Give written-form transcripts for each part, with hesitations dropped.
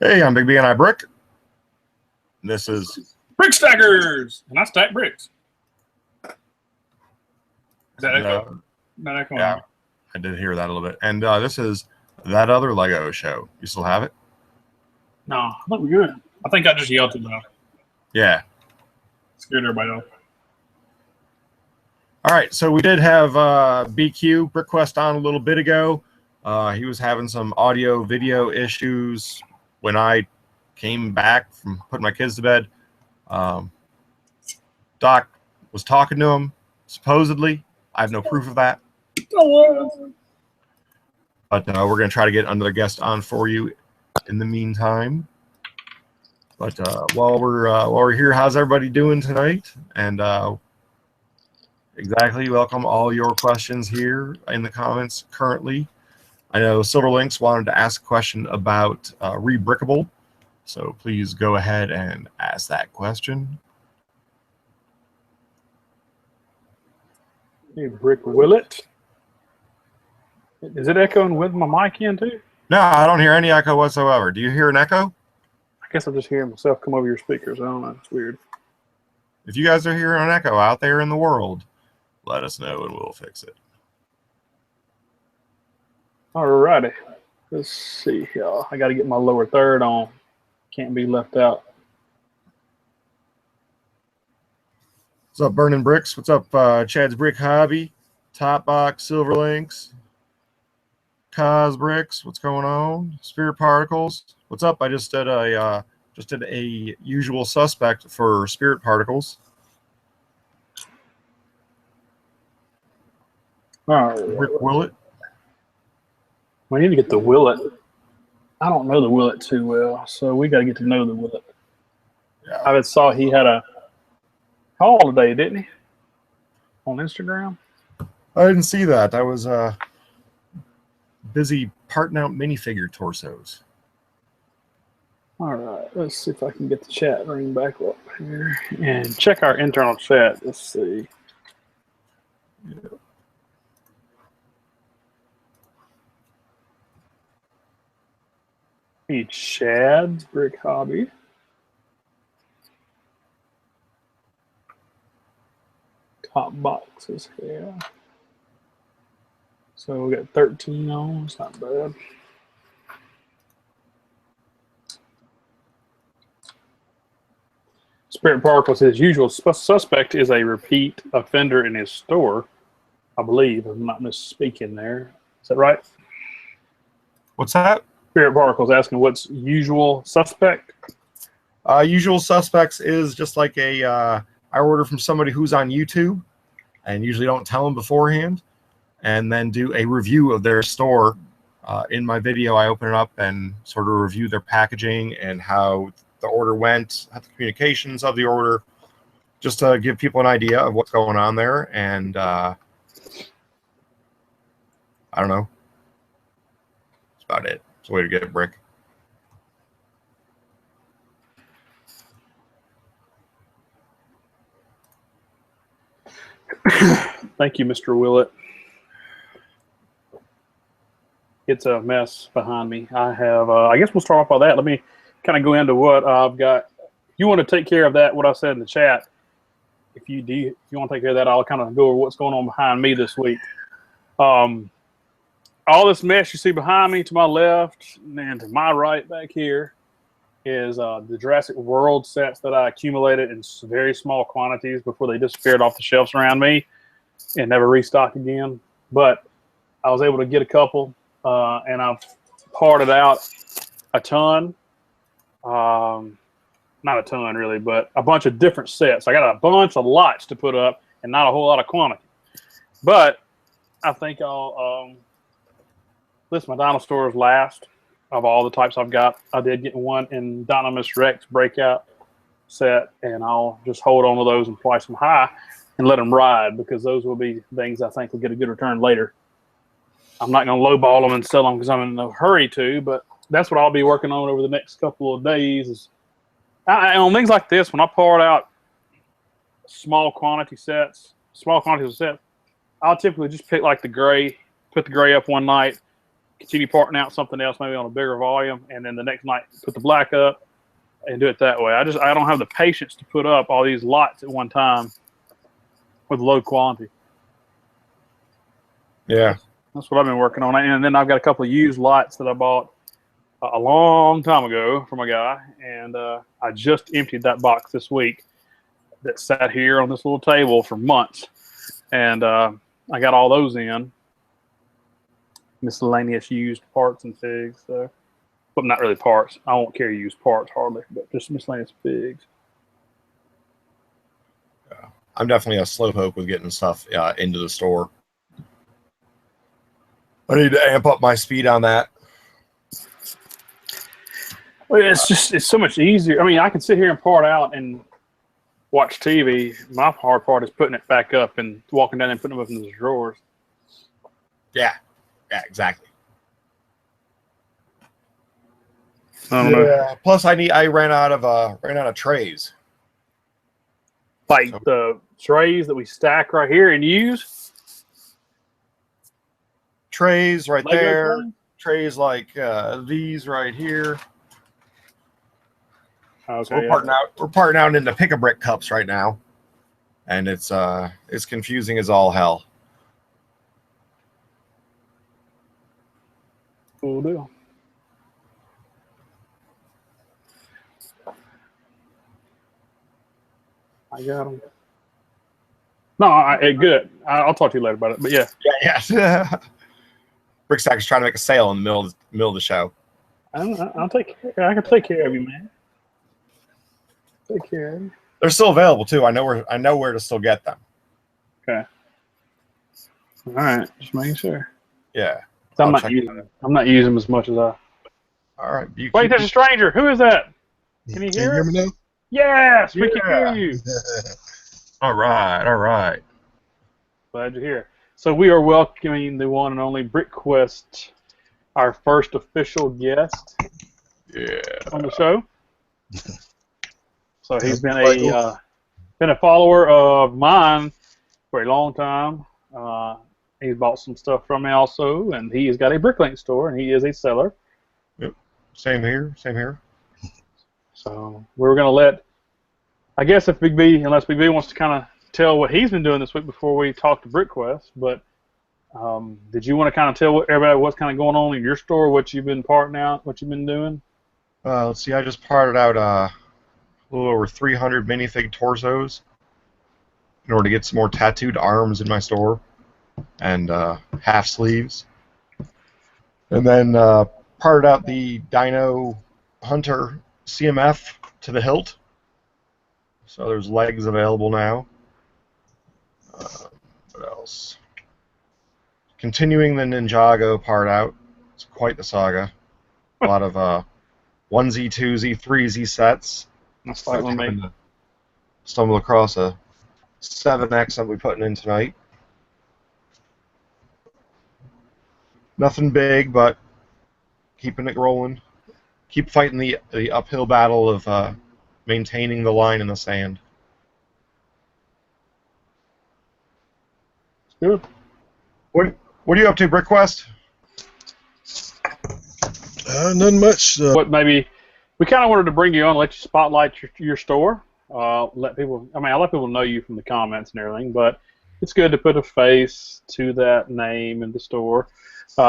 Hey, I'm Big B and I Brick. This is BrickStackers, and I stack bricks. Is that echo? Not echo. Yeah, I did hear that a little bit. And this is That Other Lego Show. You still have it? No, I think we're good. I think I just yelled it though. Yeah. Scared everybody off. All right, so we did have BQ BrickQuest on a little bit ago. He was having some audio video issues when I came back from putting my kids to bed. Doc was talking to him, supposedly. I have no proof of that. But we're going to try to get another guest on for you in the meantime. But while we're here, how's everybody doing tonight? And exactly, welcome all your questions here in the comments currently. I know Silverlinks wanted to ask a question about Rebrickable, so please go ahead and ask that question. Hey, Brick Willet. Is it echoing with my mic in too? No, I don't hear any echo whatsoever. Do you hear an echo? I guess I'm just hearing myself come over your speakers. I don't know. It's weird. If you guys are hearing an echo out there in the world, let us know and we'll fix it. Alrighty. Let's see here. I got to get my lower third on. Can't be left out. What's up, Burning Bricks? What's up, Chad's Brick Hobby, Top Box, Silverlinks, Cos Bricks? What's going on? Spirit Particles. What's up? I just did a usual suspect for Spirit Particles. All right. Brick Willet. We need to get the Willet. I don't know the Willet too well, so we got to get to know the Willet. Yeah. I saw he had a call today, didn't he? On Instagram. I didn't see that. I was busy parting out minifigure torsos. All right, let's see if I can get the chat ring back up here and check our internal chat. Let's see. Yeah. Hey, Chad's Brick Hobby. Top boxes here. So we got 13 on. It's not bad. Spirit Particle says usual suspect is a repeat offender in his store. I believe. I'm not misspeaking there. Is that right? What's that? Spirit Particle's asking what's usual suspect? Usual suspects is just like I order from somebody who's on YouTube and usually don't tell them beforehand and then do a review of their store. In my video, I open it up and sort of review their packaging and how the order went, how the communications of the order, just to give people an idea of what's going on there. And I don't know. That's about it. It's a way to get a brick. Thank you, Mr. Willett. It's a mess behind me. I have, I guess we'll start off by that. Let me kind of go into what I've got. If you want to take care of that, what I said in the chat, if you want to take care of that, I'll kind of go over what's going on behind me this week. All this mess you see behind me to my left and to my right back here is the Jurassic World sets that I accumulated in very small quantities before they disappeared off the shelves around me and never restocked again. But I was able to get a couple, and I've parted out a ton. Not a ton, really, but a bunch of different sets. I got a bunch of lots to put up and not a whole lot of quantity. But I think I'll list my dino stores last of all the types I've got. I did get one in Dynamis Rex breakout set, and I'll just hold on to those and price them high and let them ride, because those will be things I think will get a good return later. I'm not going to lowball them and sell them because I'm in no hurry to, but that's what I'll be working on over the next couple of days. Is on things like this, when I part out small quantities of sets, I'll typically just pick like the gray, put the gray up one night, continue parting out something else, maybe on a bigger volume, and then the next night put the black up and do it that way. I don't have the patience to put up all these lots at one time with low quality. Yeah. That's what I've been working on. And then I've got a couple of used lots that I bought a long time ago from a guy, and I just emptied that box this week that sat here on this little table for months. And I got all those in. Miscellaneous used parts and figs. So. But not really parts. I won't carry used parts hardly, but just miscellaneous figs. Yeah. I'm definitely a slowpoke with getting stuff into the store. I need to amp up my speed on that. Well, it's so much easier. I mean, I can sit here and part out and watch TV. My hard part is putting it back up and walking down and putting them up in the drawers. Yeah, exactly. I don't know. Plus, I ran out of trays. Like the trays that we stack right here and use. Trays right Lego there. trays? Trays like these right here. Okay, So we're parting out into pick-a-brick cups right now, and it's confusing as all hell. Cool deal. I got them. No, good. I'll talk to you later about it. But yeah. Yeah. BrickStackers trying to make a sale in the middle of the show. I'll take care. I can take care of you, man. Take care of you. They're still available too. I know where to still get them. Okay. All right, just making sure. Yeah. I'm not using them as much as I. All right. Wait, there's a stranger. Who is that? Can you hear me now? Yes, we can hear you. All right. Glad you're here. So we are welcoming the one and only BrickQuest, our first official guest on the show. So he's been a follower of mine for a long time. He's bought some stuff from me also, and he has got a BrickLink store, and he is a seller. Yep. Same here. So we're going to let, I guess if unless Big B wants to kind of tell what he's been doing this week before we talk to BrickQuest, but did you want to kind of tell everybody what's kind of going on in your store, what you've been parting out, what you've been doing? Let's see, I just parted out a little over 300 minifig torsos in order to get some more tattooed arms in my store and half sleeves. And then parted out the Dino Hunter CMF to the hilt. So there's legs available now. What else? Continuing the Ninjago part out. It's quite the saga. A lot of 1Z, 2Z, 3Z sets. That's like one me. Stumble across a 7X I'll be putting in tonight. Nothing big, but keeping it rolling. Keep fighting the uphill battle of maintaining the line in the sand. Good. What are you up to, BrickQuest? Nothing much. What maybe we kind of wanted to bring you on, let you spotlight your store. Let people. I let people know you from the comments and everything, but it's good to put a face to that name in the store.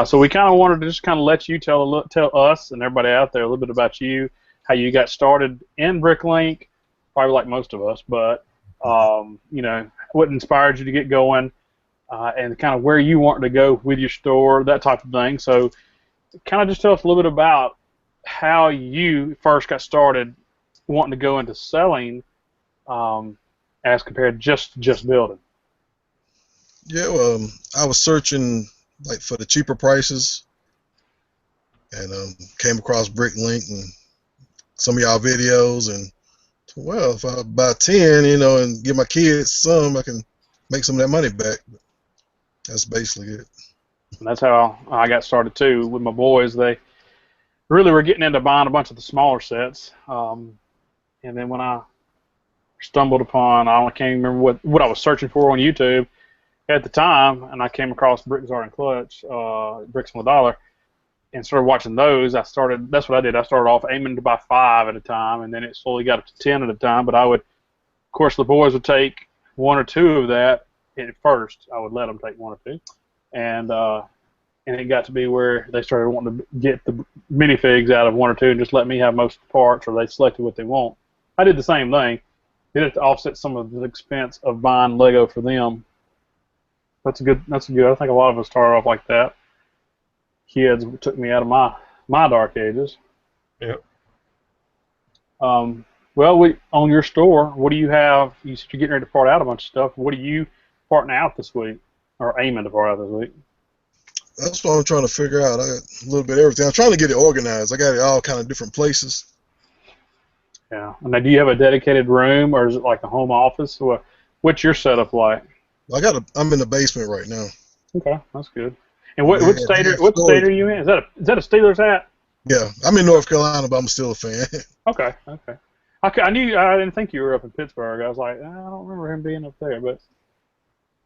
So we kind of wanted to just kind of let you tell us and everybody out there a little bit about you, how you got started in BrickLink, probably like most of us, but what inspired you to get going, and kind of where you want to go with your store, that type of thing. So kind of just tell us a little bit about how you first got started wanting to go into selling, as compared to just building. Yeah, well, I was searching for the cheaper prices, and came across BrickLink and some of y'all videos, and well, if I buy 10, and give my kids some, I can make some of that money back. That's basically it. And that's how I got started too with my boys. They really were getting into buying a bunch of the smaller sets, and then when I stumbled upon, I can't remember what I was searching for on YouTube at the time, and I came across Brick Czar and Clutch, Bricks on the Dollar, and started watching those. That's what I did. I started off aiming to buy 5 at a time, and then it slowly got up to 10 at a time. But I would, of course, the boys would take 1 or 2 of that at first. I would let them take 1 or 2, and it got to be where they started wanting to get the minifigs out of 1 or 2 and just let me have most of the parts, or they selected what they want. I did the same thing. Did it to offset some of the expense of buying Lego for them. That's good. I think a lot of us started off like that. Kids took me out of my dark ages. Yep. Well, on your store, what do you have? You said you're getting ready to part out a bunch of stuff. What are you parting out this week, or aiming to part out this week? That's what I'm trying to figure out. I got a little bit of everything. I'm trying to get it organized. I got it all kind of different places. Yeah. And now, do you have a dedicated room, or is it like a home office? What's your setup like? I'm in the basement right now. Okay, that's good. And what state are you in? Is that a Steelers hat? Yeah, I'm in North Carolina, but I'm still a fan. Okay. I didn't think you were up in Pittsburgh. I was like, I don't remember him being up there, but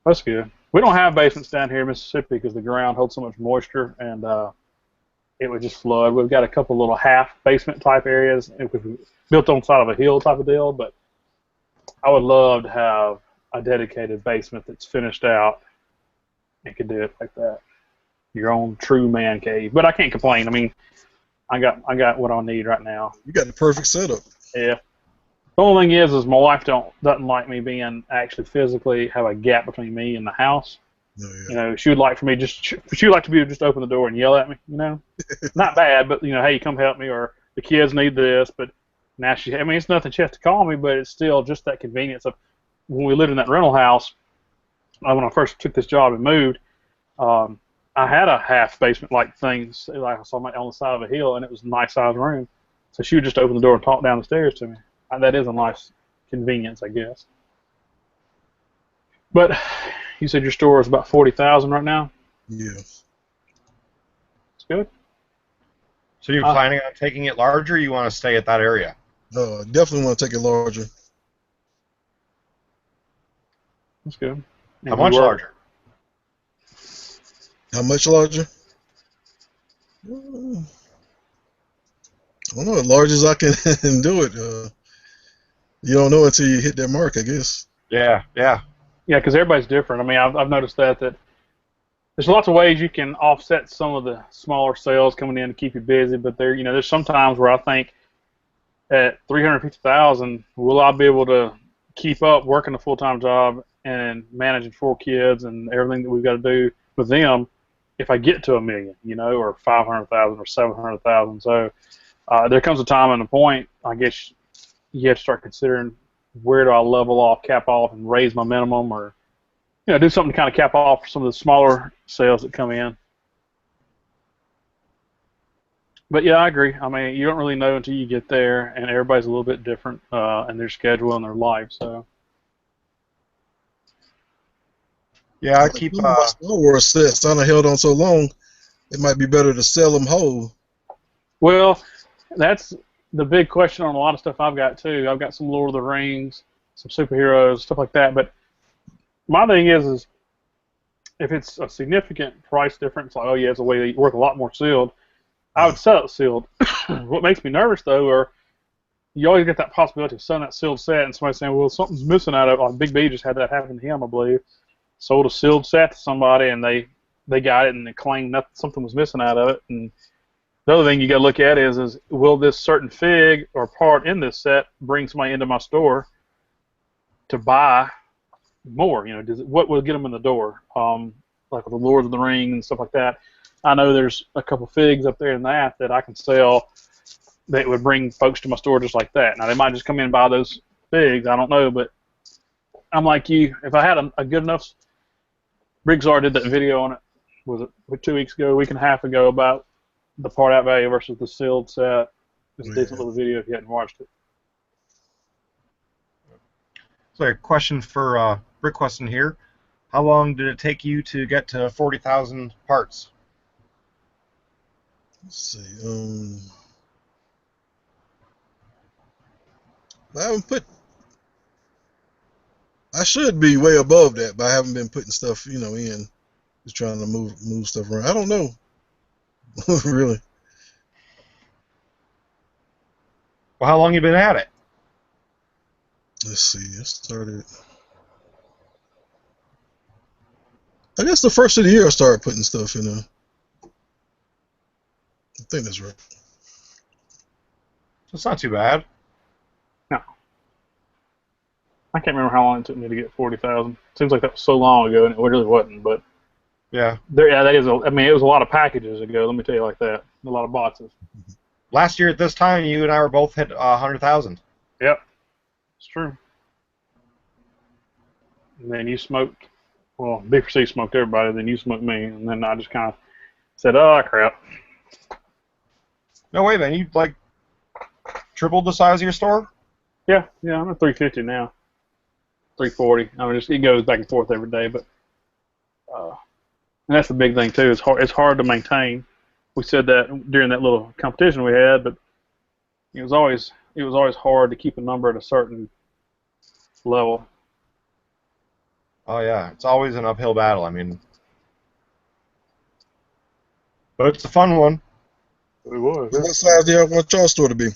that's good. We don't have basements down here in Mississippi because the ground holds so much moisture, and it would just flood. We've got a couple little half basement type areas built on the side of a hill type of deal, but I would love to have a dedicated basement that's finished out and could do it like that. Your own true man cave. But I can't complain. I mean, I got what I need right now. You got the perfect setup. Yeah. The only thing is my wife doesn't like me being actually physically have a gap between me and the house. Oh, yeah. You know, she would like to be able to just open the door and yell at me. You know, not bad, but hey, come help me, or the kids need this. But now it's nothing she has to call me, but it's still just that convenience of when we lived in that rental house. When I first took this job and moved, I had a half basement like thing, like I saw on the side of a hill, and it was a nice sized room. So she would just open the door and talk down the stairs to me. That is a nice convenience, I guess. But you said your store is about 40,000 right now. Yeah. That's good. So you're planning on taking it larger, or you want to stay at that area? Definitely want to take it larger. That's good. How much larger? How much larger? I don't know. As large as I can do it. You don't know until you hit that mark, I guess. Yeah. Yeah, because everybody's different. I mean, I've noticed that there's lots of ways you can offset some of the smaller sales coming in to keep you busy, but there's some times where I think at 350,000, will I be able to keep up working a full-time job and managing 4 kids and everything that we've got to do with them if I get to $1 million, or 500,000 or 700,000. So there comes a time and a point, I guess, you have to start considering, where do I level off, cap off, and raise my minimum, or do something to kind of cap off some of the smaller sales that come in. But yeah, I agree. I mean, you don't really know until you get there, and everybody's a little bit different in their schedule and their life. So yeah, I keep my Star Wars sets. I held on so long, it might be better to sell them whole. Well, that's the big question on a lot of stuff I've got too. I've got some Lord of the Rings, some superheroes, stuff like that. But my thing is if it's a significant price difference, like, oh yeah, it's worth a lot more sealed, I would sell it sealed. What makes me nervous though, or you always get that possibility of selling that sealed set and somebody saying, well, something's missing out of it. Like Big B just had that happen to him, I believe. Sold a sealed set to somebody and they got it and they claimed something was missing out of it. And the other thing you got to look at is will this certain fig or part in this set bring somebody into my store to buy more? What will get them in the door? Like with the Lord of the Rings and stuff like that. I know there's a couple figs up there in that I can sell that would bring folks to my store just like that. Now they might just come in and buy those figs. I don't know, but I'm like you. If I had a good enough, BrickStackers did that video on it. Was it 2 weeks ago, a week and a half ago, about the part out value versus the sealed set. It's a decent little video if you hadn't watched it. So a question for BrickQuest in here. How long did it take you to get to 40,000 parts? Let's see. I should be way above that, but I haven't been putting stuff, in. Just trying to move stuff around. I don't know. Really? Well, how long you been at it? Let's see. I started. I guess the first of the year I started putting stuff in there. I think that's right. It's not too bad. No. I can't remember how long it took me to get 40,000. Seems like that was so long ago, and it really wasn't. But Yeah. yeah, that is. I mean, it was a lot of packages ago. Let me tell you like that. A lot of boxes. Last year at this time, you and I were both hit 100,000. Yep, it's true. And then you smoked. Well, B4C smoked everybody. Then you smoked me, and then I just kind of said, "Oh crap." No way, man. You like tripled the size of your store? Yeah, I'm at 350 now. 340. I mean, it goes back and forth every day, but and that's the big thing too. It's hard to maintain. We said that during that little competition we had, but it was always hard to keep a number at a certain level. Oh yeah, it's always an uphill battle. I mean, but it's a fun one. It was. What size do you want your store to be?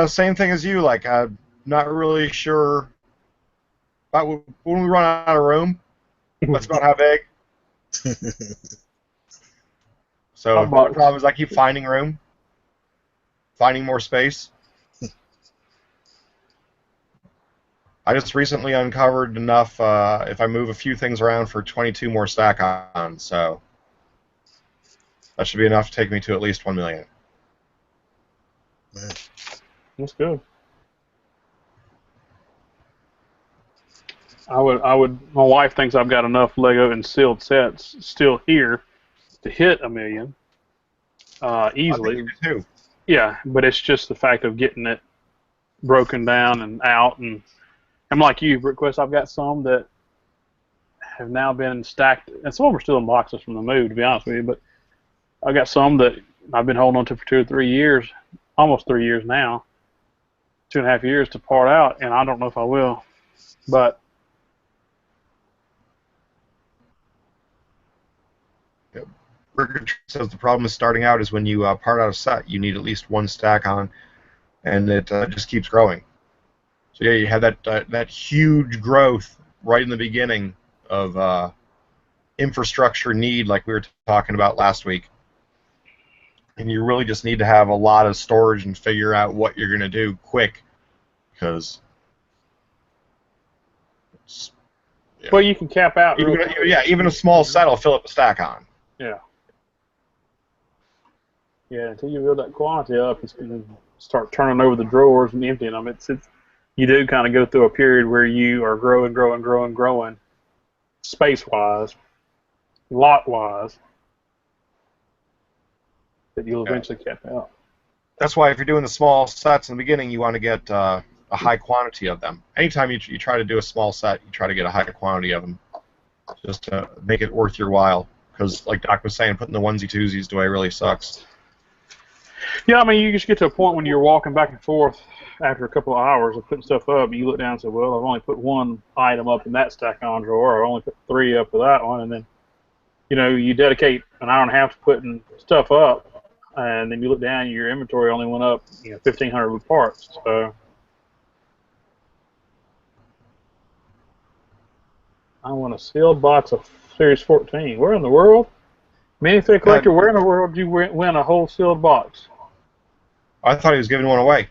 Same thing as you. Like, I'm not really sure. About when we run out of room, that's about how big. So the problem is I keep finding room, finding more space. I just recently uncovered enough, if I move a few things around, for 22 more stack-ons, so that should be enough to take me to at least 1 million. Man. That's good. My wife thinks I've got enough Lego and sealed sets still here to hit 1 million easily. I think you do too. Yeah, but it's just the fact of getting it broken down and out. And I'm like you, BrickQuest. I've got some that have now been stacked, and some of them are still in boxes from the move, to be honest with you. But I've got some that I've been holding on to for 2 or 3 years, almost 3 years now, 2.5 years to part out, and I don't know if I will. But Burger says the problem is starting out is when you part out a set, you need at least 1 stack on, and it just keeps growing. So yeah, you have that huge growth right in the beginning of infrastructure need, like we were talking about last week, and you really just need to have a lot of storage and figure out what you're going to do quick, because well, you can cap out. Even a small set will fill up a stack on. Yeah. Yeah, until you build that quantity up, it's going to start turning over the drawers and emptying them. You do kind of go through a period where you are growing, space-wise, lot-wise, that you'll eventually cap out. That's why if you're doing the small sets in the beginning, you want to get a high quantity of them. Anytime you try to do a small set, you try to get a high quantity of them, just to make it worth your while. Because, like Doc was saying, putting the onesie-twosies away really sucks. Yeah, I mean, you just get to a point when you're walking back and forth after a couple of hours of putting stuff up, you look down and say, well, I've only put 1 item up in that stack-on drawer, or I've only put 3 up for that one, and then, you dedicate an hour and a half to putting stuff up, and then you look down, your inventory only went up, 1,500 parts, so. I want a sealed box of Series 14. Where in the world? Minifig collector, where in the world did you win a whole sealed box? I thought he was giving one away.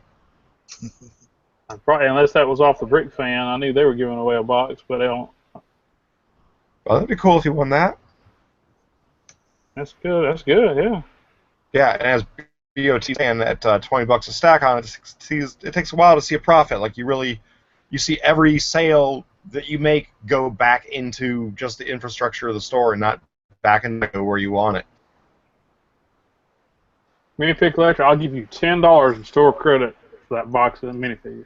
Probably, unless that was off the Brick Fan, I knew they were giving away a box, but they don't. Well, that'd be cool if you won that. That's good. That's good. Yeah. Yeah, and as BOT saying, at $20 a stack on it takes a while to see a profit. Like you see every sale that you make go back into just the infrastructure of the store and not back into where you want it. Minifig collector, I'll give you $10 in store credit for that box of minifigures.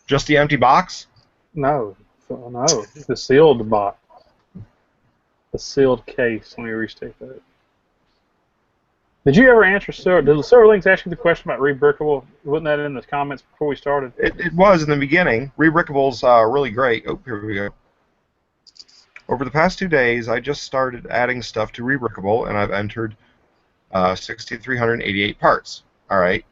Just the empty box? No, the sealed box, the sealed case. Let me restate that. Did you ever answer Did the Silver Links ask you the question about rebrickable? Wasn't that in the comments before we started? It was in the beginning. Rebrickables are really great. Oh, here we go. over the past 2 days, I just started adding stuff to Rebrickable, and I've entered 6,388 parts. All right.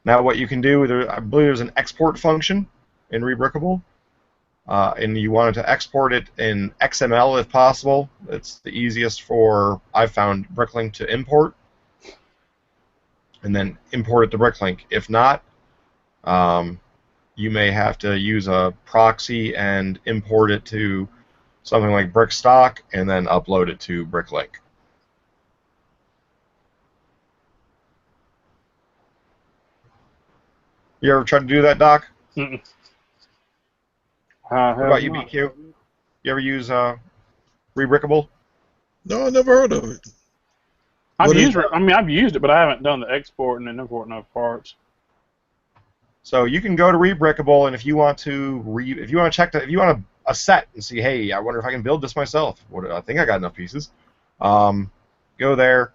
Now, what you can do, I believe there's an export function in Rebrickable, and you wanted to export it in XML if possible. It's the easiest for, I've found, BrickLink to import, and then import it to BrickLink. If not, you may have to use a proxy and import it to something like BrickStack, and then upload it to BrickLink. You ever tried to do that, Doc? Mm-mm. What about you, BQ? You ever use Rebrickable? No, I never heard of it. I've used it, but I haven't done the export and then importing of parts. So you can go to Rebrickable, and if you want to check if you want a set and see, hey, I wonder if I can build this myself. I think I got enough pieces. Go there,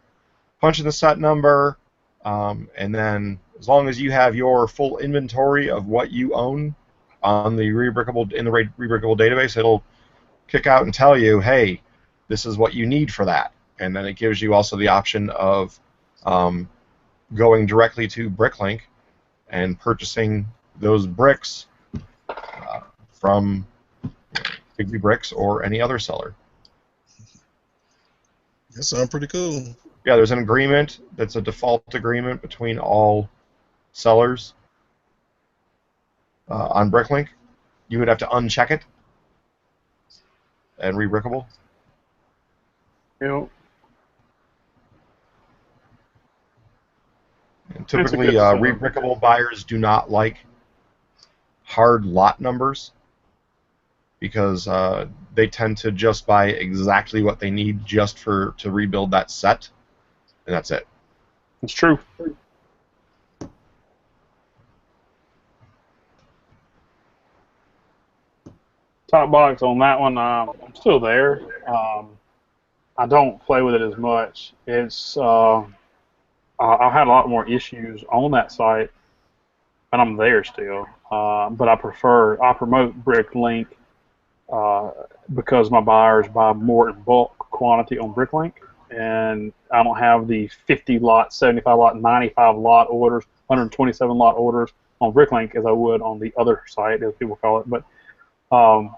punch in the set number, and then as long as you have your full inventory of what you own on the Rebrickable database, it'll kick out and tell you, hey, this is what you need for that. And then it gives you also the option of going directly to BrickLink and purchasing those bricks from Bigby Bricks or any other seller. That sounds pretty cool. Yeah, there's an agreement that's a default agreement between all sellers on BrickLink. You would have to uncheck it and Rebrickable. Yep. And typically, Rebrickable buyers do not like hard lot numbers because they tend to just buy exactly what they need just to rebuild that set, and that's it. It's true. Top box on that one, I'm still there. I don't play with it as much. It's I had a lot more issues on that site, and I'm there still. But I promote BrickLink because my buyers buy more in bulk quantity on BrickLink, and I don't have the 50 lot, 75 lot, 95 lot orders, 127 lot orders on BrickLink as I would on the other site, as people call it. But I'm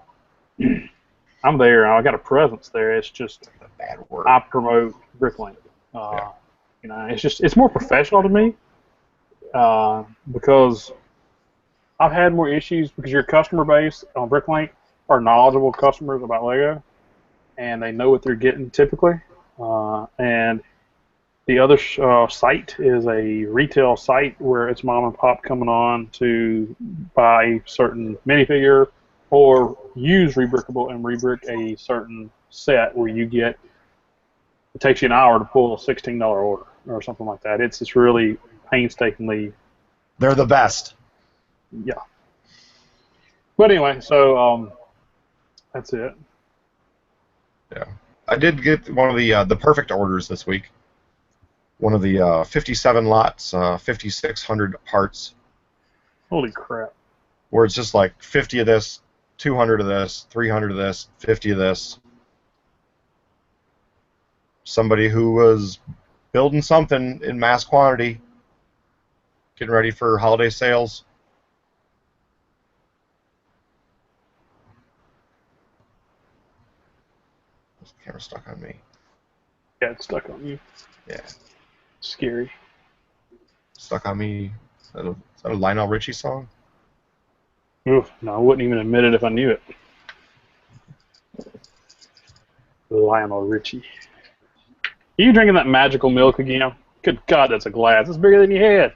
there. I got a presence there. It's just a bad word. I promote BrickLink. Yeah. You know, it's more professional to me because I've had more issues because your customer base on BrickLink are knowledgeable customers about Lego, and they know what they're getting typically. And the other site is a retail site where it's mom and pop coming on to buy a certain minifigure or use Rebrickable and rebrick a certain set where you get, it takes you an hour to pull a $16 order or something like that. It's really painstakingly. They're the best. Yeah. But anyway, so that's it. Yeah. I did get one of the perfect orders this week. One of the 57 lots, 5,600 parts. Holy crap. Where it's just like 50 of this, 200 of this, 300 of this, 50 of this. Somebody who was building something in mass quantity, getting ready for holiday sales. This camera's stuck on me. Yeah, it's stuck on you. Yeah. Scary. Stuck on me. Is that a Lionel Richie song? Oof, no, I wouldn't even admit it if I knew it. Lionel Richie. Are you drinking that magical milk again? Good God, that's a glass. It's bigger than your head.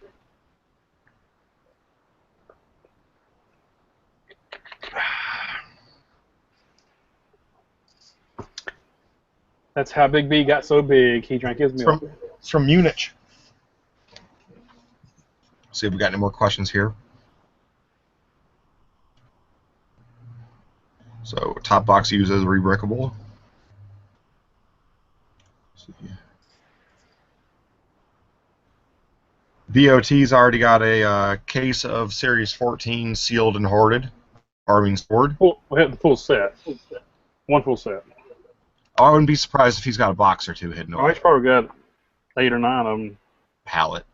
That's how Big B got so big. He drank his milk. It's from Munich. See if we got any more questions here. So top box uses Rebrickable. BOT's already got a case of Series 14 sealed and hoarded. Arming sword. We have the full set. One full set. I wouldn't be surprised if he's got a box or two hidden Oh, away. he's probably got 8 or 9 of them. Pallet.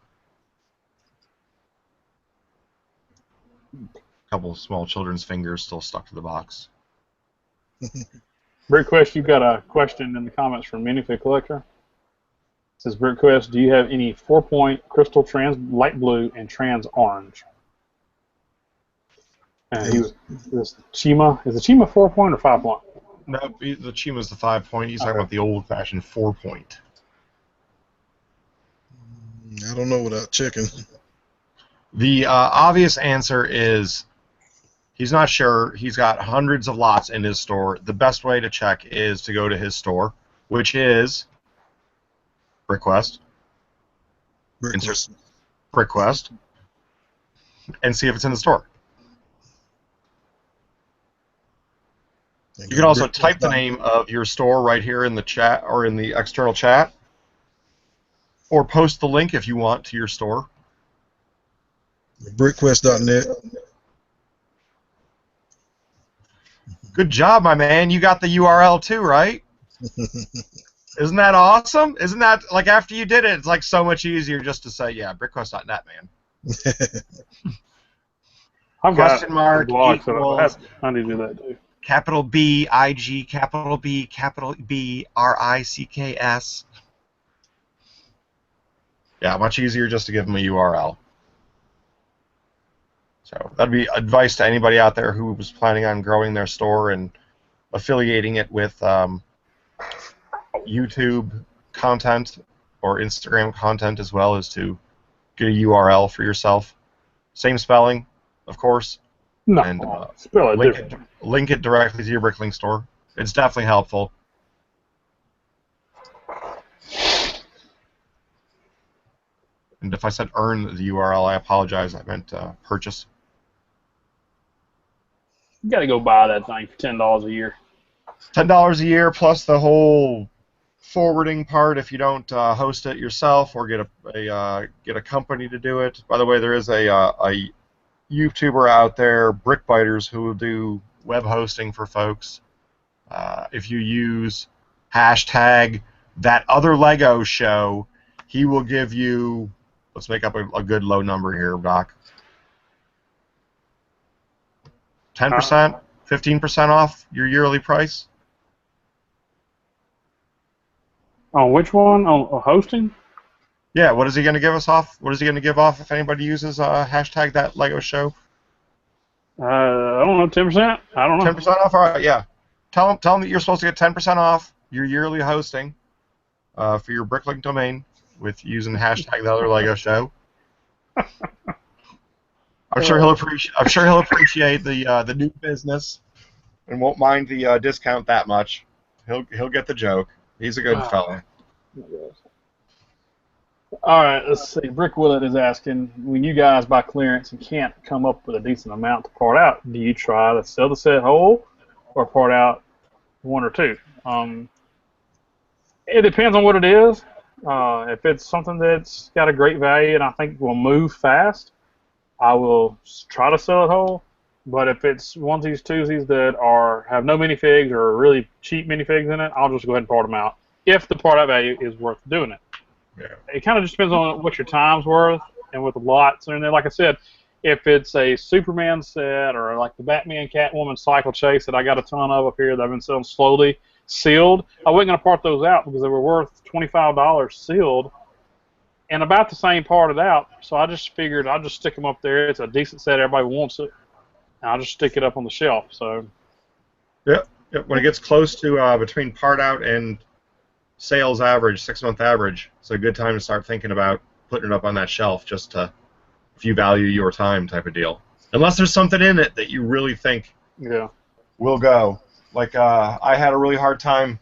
A couple of small children's fingers still stuck to the box. BrickQuest, you've got a question in the comments from Minifig Collector. It says, BrickQuest, do you have any 4-point crystal trans light blue and trans orange? And he was this Chima. Is the Chima 4-point or 5-point? No, the Chima's the 5-point. He's talking about the old-fashioned 4-point. I don't know without checking. The obvious answer is he's not sure. He's got hundreds of lots in his store. The best way to check is to go to his store, which is BrickQuest. Insert BrickQuest, and see if it's in the store. You can also type the name of your store right here in the chat or in the external chat, or post the link if you want to your store. BrickQuest.net. Good job, my man. You got the URL too, right? Isn't that awesome? Isn't that, like, after you did it, it's like so much easier just to say, yeah, BrickQuest.net, man. I've Question got mark blog, equals so I need to do that too. capital B, I-G, capital B, R-I-C-K-S. Yeah, much easier just to give them a URL. So that'd be advice to anybody out there who was planning on growing their store and affiliating it with YouTube content or Instagram content, as well as to get a URL for yourself. Same spelling, of course. No, And spell it different. link it directly to your BrickLink store. It's definitely helpful. And if I said earn the URL, I apologize. I meant purchase. You got to go buy that thing for $10 a year. $10 a year plus the whole forwarding part if you don't host it yourself or get a company to do it. By the way, there is a YouTuber out there, BrickBiters, who will do web hosting for folks. If you use hashtag that other Lego show, he will give you, let's make up a good low number here, Doc. 10%, 15% off your yearly price. On which one? On hosting? Yeah, what is he going to give us off? What is he going to give off if anybody uses hashtag that Lego show? I don't know, 10%? I don't know. 10% off? All right, yeah. Tell him that you're supposed to get 10% off your yearly hosting for your BrickLink domain with using hashtag the other Lego show. I'm sure he'll appreciate the new business and won't mind the discount that much. He'll get the joke. He's a good fella. All right, let's see. Brick Willett is asking, when you guys buy clearance and can't come up with a decent amount to part out, do you try to sell the set whole or part out one or two? It depends on what it is. If it's something that's got a great value and I think will move fast, I will try to sell it whole. But if it's onesies, twosies that have no minifigs or really cheap minifigs in it, I'll just go ahead and part them out if the part out value is worth doing it. Yeah. It kind of just depends on what your time's worth and with the lots. And then, like I said, if it's a Superman set or like the Batman Catwoman Cycle Chase that I got a ton of up here that I've been selling slowly, sealed, I wasn't going to part those out because they were worth $25 sealed and about the same parted out. So I just figured I'll just stick them up there. It's a decent set. Everybody wants it. And I'll just stick it up on the shelf. So. Yep. When it gets close to between part out and sales average, 6-month average, it's a good time to start thinking about putting it up on that shelf just to, if you value your time type of deal. Unless there's something in it that you really think will go. Like I had a really hard time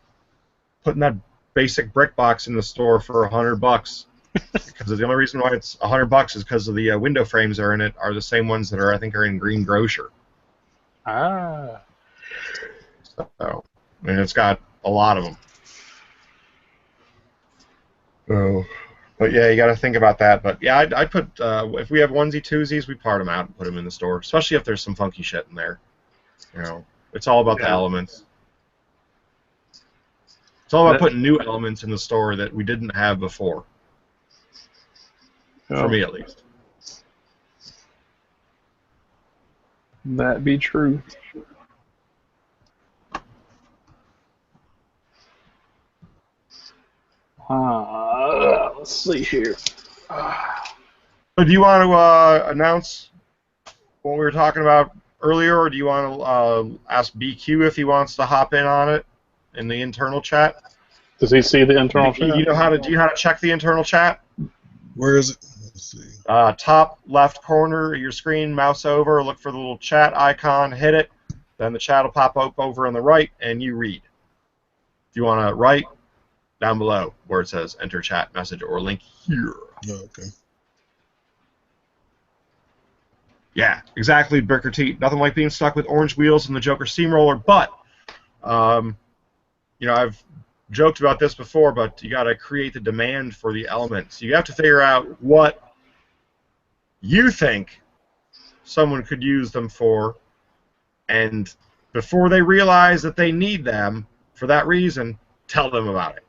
putting that basic brick box in the store for $100 because the only reason why it's $100 is because of the window frames that are in it are the same ones that I think are in Green Grocer. Ah. So, I mean, it's got a lot of them. Oh, but yeah, you got to think about that. But yeah, I'd put if we have onesie twosies, we part them out and put them in the store, especially if there's some funky shit in there. You know, it's all about the Yeah. elements. It's all about putting new elements in the store that we didn't have before. For me, at least. That be true. Let's see here. So do you want to announce what we were talking about earlier, or do you want to ask BQ if he wants to hop in on it in the internal chat? Does he see the internal chat? You know how to? Do you know how to check the internal chat? Where is it? Let's see. Top left corner of your screen, mouse over, look for the little chat icon, hit it, then the chat will pop up over on the right, and you read. If you want to write, down below where it says enter chat message or link here. Oh, okay. Yeah, exactly, Bricker Teat. Nothing like being stuck with orange wheels and the Joker steamroller, but, you know, I've joked about this before, but you got to create the demand for the elements. You have to figure out what you think someone could use them for, and before they realize that they need them for that reason, tell them about it.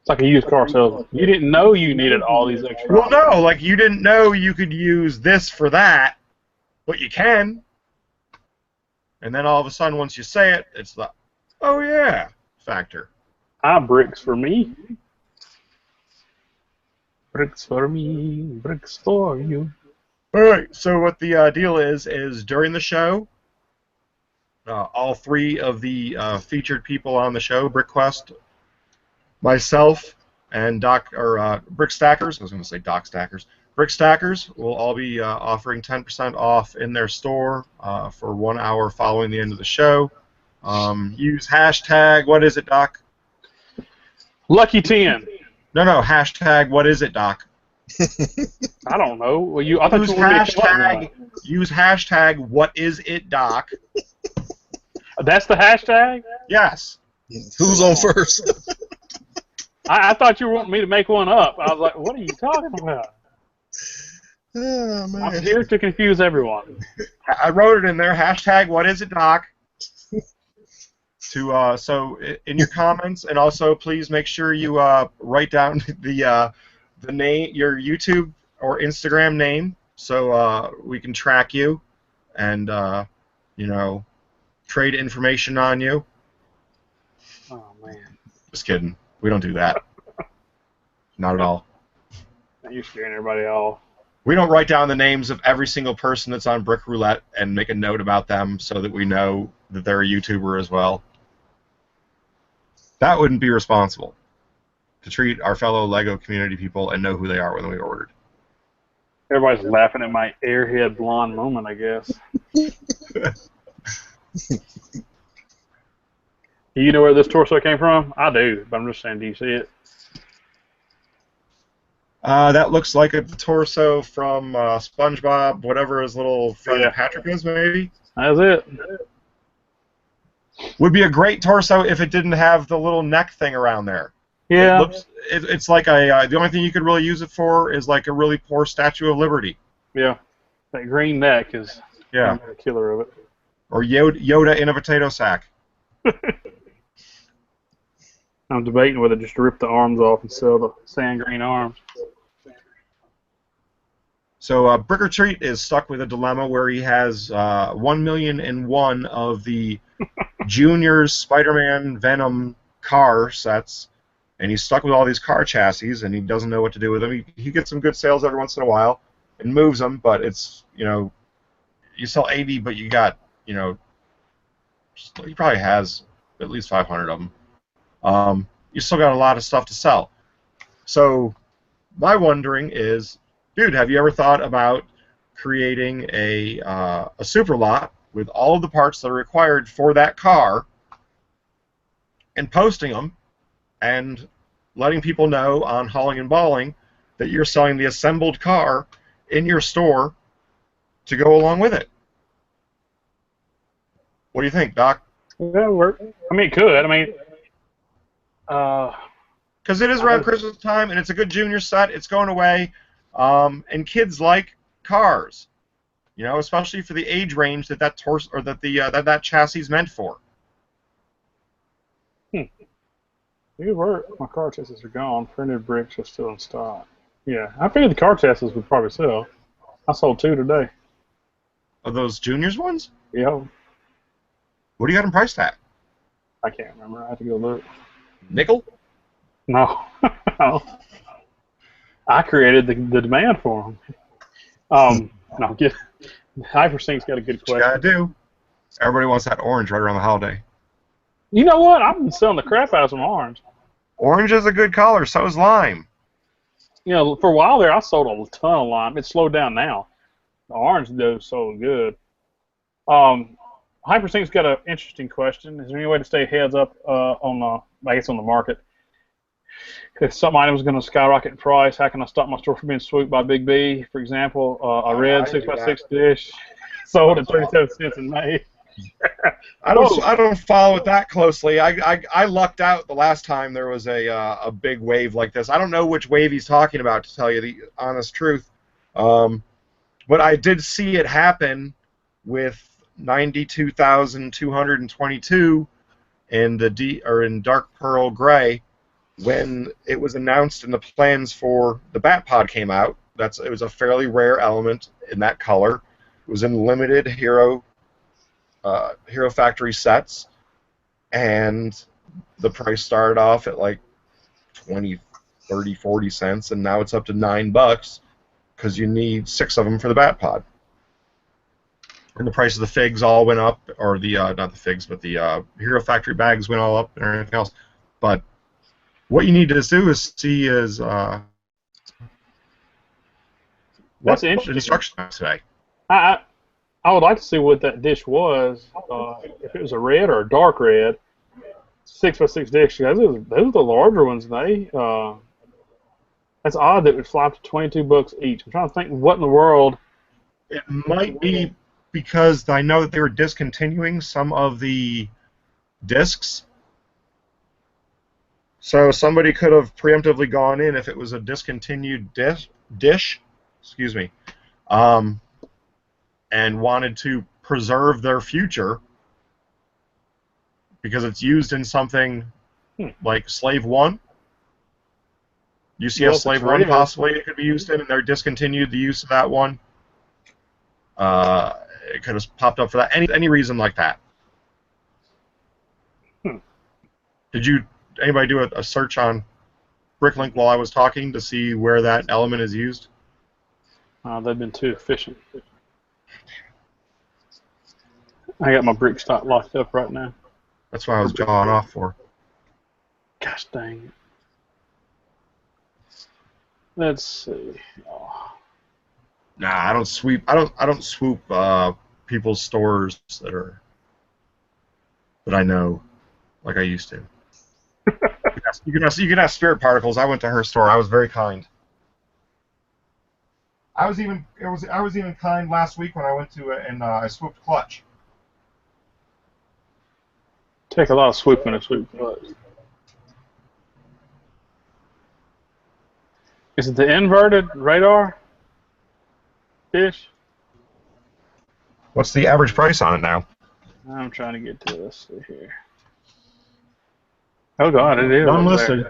It's like a used car salesman. You didn't know you needed all these extra. Well, no, like you didn't know you could use this for that, but you can. And then all of a sudden, once you say it, it's the, oh yeah, factor. Bricks for me. Bricks for me, bricks for you. All right, so what the deal is during the show, all three of the featured people on the show, BrickQuest, myself, and BrickStackers, I was going to say DocStackers, BrickStackers will all be offering 10% off in their store for 1 hour following the end of the show. Use hashtag, what is it, Doc? Lucky 10. No, hashtag, what is it, Doc? I don't know. Well, I thought use hashtag, what is it, Doc? That's the hashtag? Yes. Who's on first? I thought you were wanting me to make one up. I was like, what are you talking about? Oh, man. I'm here to confuse everyone. I wrote it in there, hashtag, what is it, Doc? So in your comments, and also please make sure you write down the name, your YouTube or Instagram name, so we can track you and you know, trade information on you. Oh man. Just kidding. We don't do that. Not at all. You're scaring everybody off. We don't write down the names of every single person that's on Brick Roulette and make a note about them so that we know that they're a YouTuber as well. That wouldn't be responsible, to treat our fellow LEGO community people and know who they are when we ordered. Everybody's laughing at my airhead blonde moment, I guess. You know where this torso came from? I do, but I'm just saying, do you see it? That looks like a torso from SpongeBob, whatever his little friend Yeah. Patrick is, maybe. That's it. Would be a great torso if it didn't have the little neck thing around there. Yeah. It's like a. The only thing you could really use it for is like a really poor Statue of Liberty. Yeah. That green neck is Yeah. the killer of it. Or Yoda in a potato sack. I'm debating whether just to rip the arms off and sell the sand green arms. So Brick or Treat is stuck with a dilemma where he has 1,000,001 of the Junior's Spider-Man Venom car sets, and he's stuck with all these car chassis, and he doesn't know what to do with them. He gets some good sales every once in a while and moves them, but it's, you know, you sell 80, but you got, you know, he probably has at least 500 of them. You still got a lot of stuff to sell. So my wondering is, dude, have you ever thought about creating a super lot with all of the parts that are required for that car and posting them and letting people know on Hauling and Balling that you're selling the assembled car in your store to go along with it? What do you think, Doc? That work. I mean, it could. I mean, because it is around Christmas time, and it's a good Junior set. It's going away, and kids like cars. You know, especially for the age range that torso or that chassis is meant for. Good work. My car chassis are gone. Printed bricks are still in stock. Yeah, I figured the car chassis would probably sell. I sold 2 today. Are those juniors ones? Yeah. What do you got them priced at? I can't remember. I have to go look. Nickel? No. I created the demand for them. No, Hypersync's got a good What you question. gotta do. Everybody wants that orange right around the holiday. You know what? I've been selling the crap out of some orange. Orange is a good color. So is lime. You know, for a while there, I sold a ton of lime. It's slowed down now. The orange though is so good. Hypersync's got an interesting question. Is there any way to stay heads up on the, I guess, on the market? If some item is going to skyrocket in price, how can I stop my store from being swooped by Big B? For example, a red 6x6 dish sold at 37 cents in May. I don't follow it that closely. I lucked out the last time there was a big wave like this. I don't know which wave he's talking about, to tell you the honest truth. But I did see it happen with 92,222 in in dark pearl gray when it was announced and the plans for the Batpod came out. It was a fairly rare element in that color. It was in limited Hero Factory sets, and the price started off at like 20, 30, 40 cents, and now it's up to $9 because you need 6 of them for the Batpod. And the price of the figs all went up, or the not the figs, but the Hero Factory bags went all up and everything else. But what you need to do is see what instructions today. I would like to see what that dish was. If it was a red or a dark red, 6x6 dish. Those are the larger ones. That's odd that it would fly up to $22 each. I'm trying to think what in the world. It might be because I know that they were discontinuing some of the discs. So somebody could have preemptively gone in if it was a discontinued dish, excuse me, and wanted to preserve their future because it's used in something like Slave 1. UCS Slave 1 possibly it could be used in, and they're discontinued the use of that one. It could have popped up for that. Any reason like that. Did anybody do a search on BrickLink while I was talking to see where that element is used? They've been too efficient. I got my brick stock locked up right now. That's what I was jawing off for. Gosh dang it. Let's see. Oh. Nah, I don't sweep. I don't swoop people's stores that I know like I used to. You can ask Spirit Particles. I went to her store. I was very kind. I was even kind last week when I went to and I swooped Clutch. Take a lot of swooping to swoop Clutch. Is it the inverted radar dish? What's the average price on it now? I'm trying to get to this here. Oh God, it is unlisted.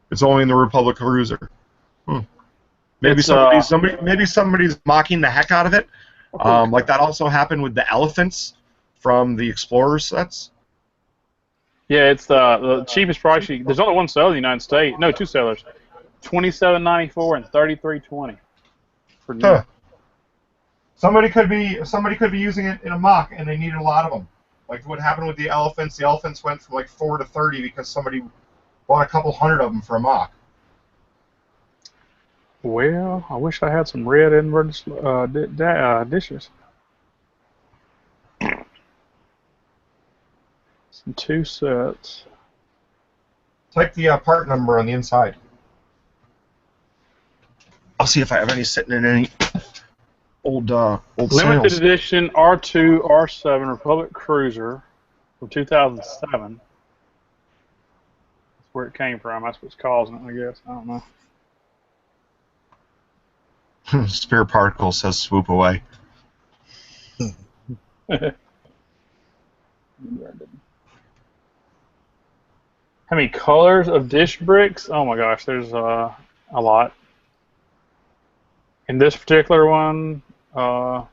It's only in the Republic Cruiser. Maybe somebody's mocking the heck out of it. Like that also happened with the elephants from the Explorer sets. Yeah, it's the cheapest price. There's only one seller in the United States. No, 2 sellers. $27.94 and $33.20 for new. Huh. Somebody could be using it in a mock, and they needed a lot of them. Like what happened with the elephants. The elephants went from like 4 to 30 because somebody bought a couple hundred of them for a mock. Well, I wish I had some red inverted dishes. Some 2 sets. Type the part number on the inside. I'll see if I have any sitting in any old Limited sales. edition R2 R7 Republic Cruiser from 2007. That's where it came from. That's what's causing it, I guess. I don't know. Spirit Particle says swoop away. How many colors of dish bricks? Oh my gosh, there's a lot. In this particular one, 1,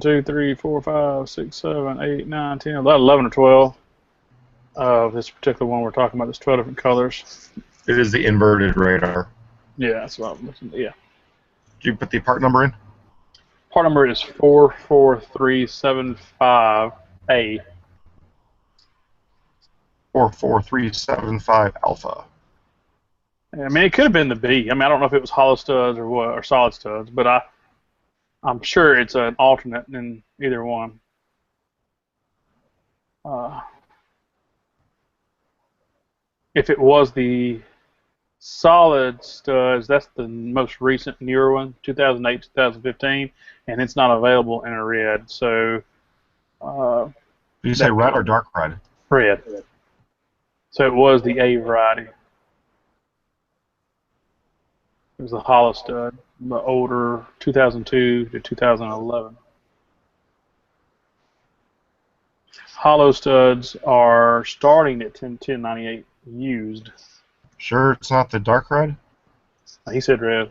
2, 3, 4, 5, 6, 7, 8, 9, 10, 11 or 12 of this particular one we're talking about. There's 12 different colors. It is the inverted radar. Yeah, that's what I'm looking at. Yeah. Did you put the part number in? Part number is 44375A. 44375 Alpha. I mean, it could have been the B. I mean, I don't know if it was hollow studs or what, or solid studs, but I'm sure it's an alternate in either one. If it was the solid studs, that's the most recent newer one, 2008, 2015, and it's not available in a red. So, Did you say red or dark red? Red. So it was the A variety. It was the hollow stud, the older 2002 to 2011. Hollow studs are starting at 1098 used. Sure, it's not the dark red? He said red.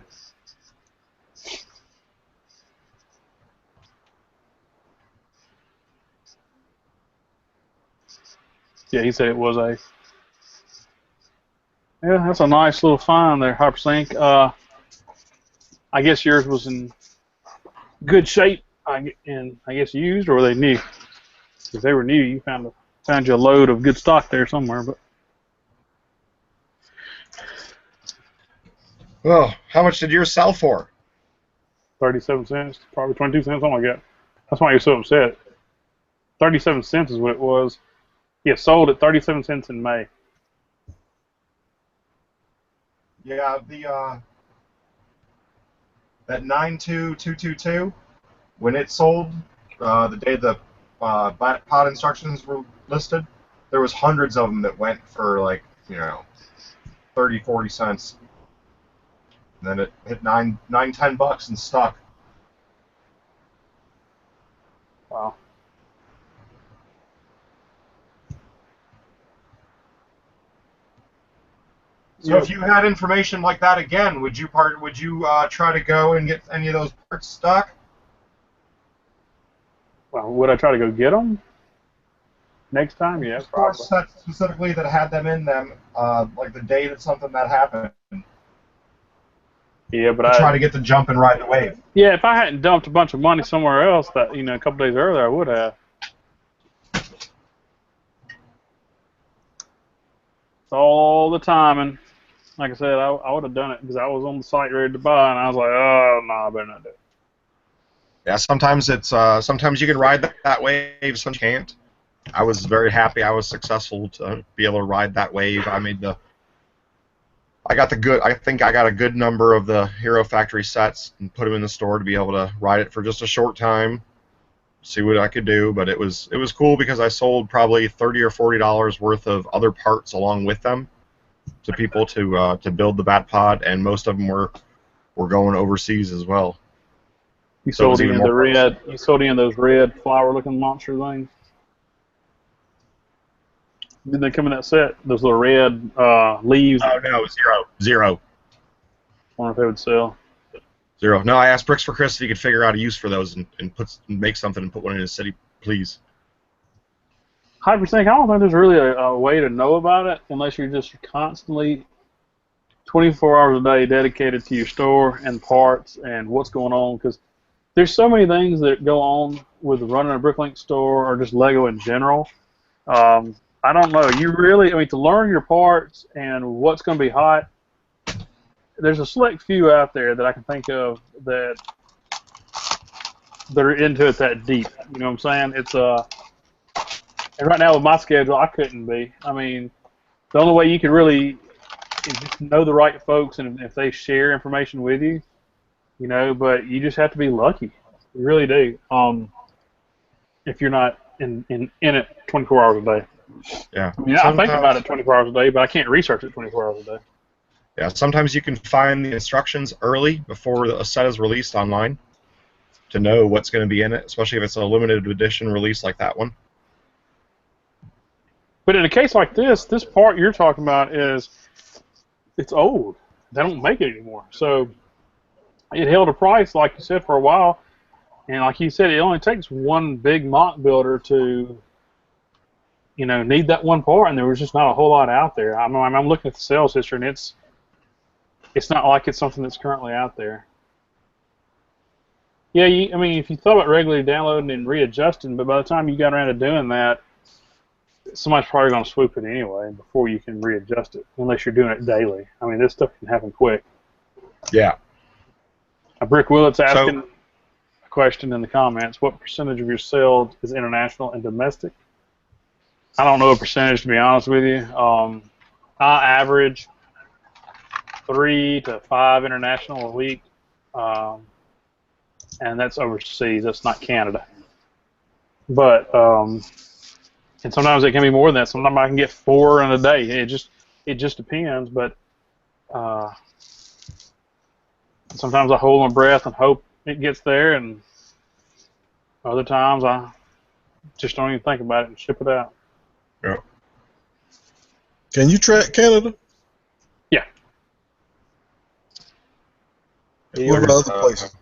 Yeah, he said it was a. Yeah, that's a nice little find there, Hypersync. I guess yours was in good shape, and I guess used, or were they new? If they were new, you found you a load of good stock there somewhere. But Well, how much did yours sell for? 37 cents, probably 22 cents, something like that. That's why you're so upset. 37 cents is what it was. Yeah, sold at 37 cents in May. Yeah, that 92222, when it sold, the day the pod instructions were listed, there was hundreds of them that went for like, 30, 40 cents. And then it hit $9, $10 and stuck. Wow. So if you had information like that again, would you try to go and get any of those parts stuck? Well, would I try to go get them next time? Yeah, probably. Sets specifically that had them in them, like the day that something that happened. Yeah, but try to get the jump and ride the wave. Yeah, if I hadn't dumped a bunch of money somewhere else that a couple days earlier, I would have. It's all the timing. Like I said, I would have done it because I was on the site ready to buy, and I was like, oh no, I better not do it. Yeah, sometimes it's sometimes you can ride that wave, sometimes you can't. I was very happy I was successful to be able to ride that wave. I think I got a good number of the Hero Factory sets and put them in the store to be able to ride it for just a short time, see what I could do. But it was cool because I sold probably $30 or $40 worth of other parts along with them to people to build the Bat Pod, and most of them were going overseas as well. You sold in the red. You sold in those red flower-looking monster things. Didn't they come in that set? Those little red leaves. Oh no, zero. I wonder if they would sell. Zero. No, I asked Bricks for Chris if he could figure out a use for those and make something and put one in his city, please. Hypersync, I don't think there's really a way to know about it unless you're just constantly 24 hours a day dedicated to your store and parts and what's going on, because there's so many things that go on with running a BrickLink store or just Lego in general. I don't know. To learn your parts and what's going to be hot, there's a select few out there that I can think of that are into it that deep. You know what I'm saying? It's and right now with my schedule, I couldn't be. I mean, the only way you can really is just know the right folks, and if they share information with you, but you just have to be lucky. You really do. If you're not in it 24 hours a day. Yeah. I mean, I think about it 24 hours a day, but I can't research it 24 hours a day. Yeah, sometimes you can find the instructions early before a set is released online. to know what's going to be in it, especially if it's a limited edition release like that one. But in a case like this part you're talking about it's old. They don't make it anymore. So it held a price, like you said, for a while. And like you said, it only takes one big mock builder to, need that one part, and there was just not a whole lot out there. I'm looking at the sales history, and it's not like it's something that's currently out there. Yeah, if you thought about regularly downloading and readjusting, but by the time you got around to doing that, somebody's probably going to swoop it anyway before you can readjust it, unless you're doing it daily. This stuff can happen quick. Yeah. Brick Willett's asking a question in the comments. What percentage of your sales is international and domestic? I don't know a percentage, to be honest with you. I average 3 to 5 international a week, and that's overseas. That's not Canada. But and sometimes it can be more than that. Sometimes I can get 4 in a day. It just depends. But sometimes I hold my breath and hope it gets there, and other times I just don't even think about it and ship it out. Yeah. Can you track Canada? Yeah. What about other places?